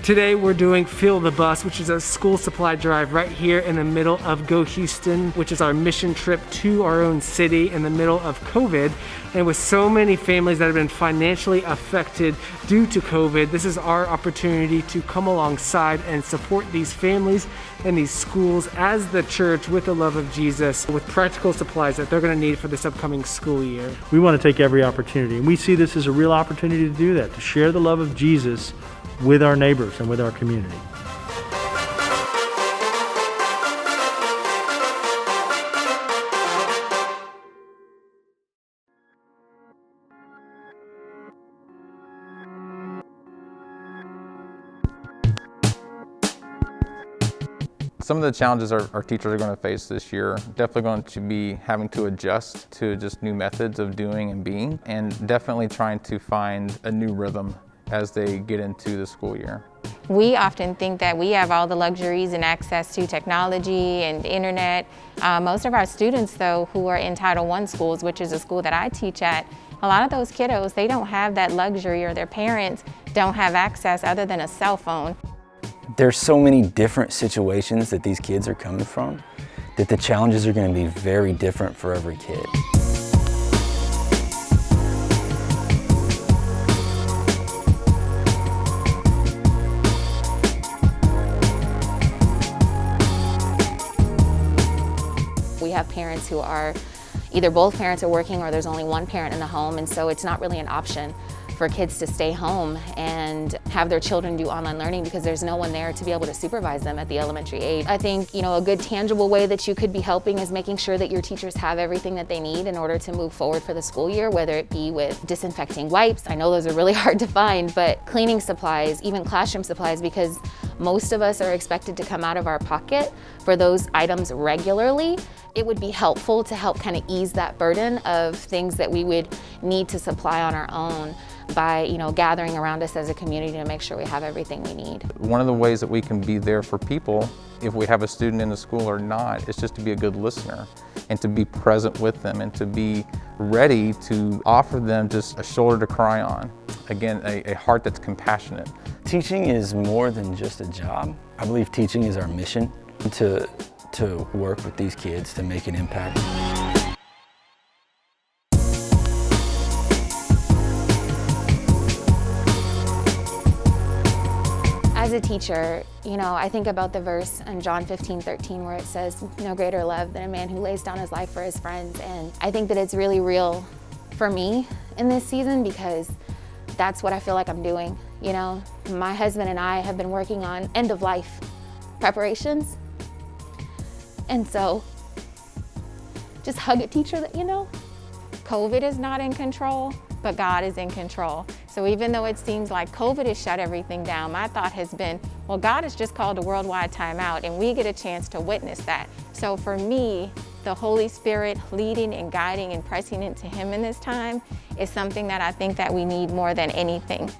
Today we're doing Fill the Bus, which is a school supply drive right here in the middle of Go Houston, which is our mission trip to our own city in the middle of COVID. And with so many families that have been financially affected due to COVID, this is our opportunity to come alongside and support these families and these schools as the church with the love of Jesus, with practical supplies that they're going to need for this upcoming school year. We want to take every opportunity, and we see this as a real opportunity to do that, to share the love of Jesus with our neighbors and with our community. Some of the challenges our teachers are going to face this year, definitely going to be having to adjust to just new methods of doing and being, and definitely trying to find a new rhythm as they get into the school year. We often think that we have all the luxuries and access to technology and internet. Most of our students, though, who are in Title I schools, which is a school that I teach at, a lot of those kiddos, they don't have that luxury, or their parents don't have access other than a cell phone. There's so many different situations that these kids are coming from that the challenges are going to be very different for every kid. We have parents who are either both parents are working or there's only one parent in the home, and so it's not really an option for kids to stay home and have their children do online learning because there's no one there to be able to supervise them at the elementary age. I think, a good tangible way that you could be helping is making sure that your teachers have everything that they need in order to move forward for the school year, whether it be with disinfecting wipes. I know those are really hard to find, but cleaning supplies, even classroom supplies, because most of us are expected to come out of our pocket for those items regularly. It would be helpful to help kind of ease that burden of things that we would need to supply on our own by gathering around us as a community to make sure we have everything we need. One of the ways that we can be there for people, if we have a student in the school or not, is just to be a good listener and to be present with them and to be ready to offer them just a shoulder to cry on. Again, a heart that's compassionate. Teaching is more than just a job. I believe teaching is our mission, to work with these kids to make an impact. As a teacher, I think about the verse in John 15:13 where it says, "No greater love than a man who lays down his life for his friends." And I think that it's really real for me in this season because that's what I feel like I'm doing. My husband and I have been working on end of life preparations. And so just hug a teacher that, COVID is not in control, but God is in control. So even though it seems like COVID has shut everything down, my thought has been, well, God has just called a worldwide timeout and we get a chance to witness that. So for me, the Holy Spirit leading and guiding and pressing into Him in this time is something that I think that we need more than anything.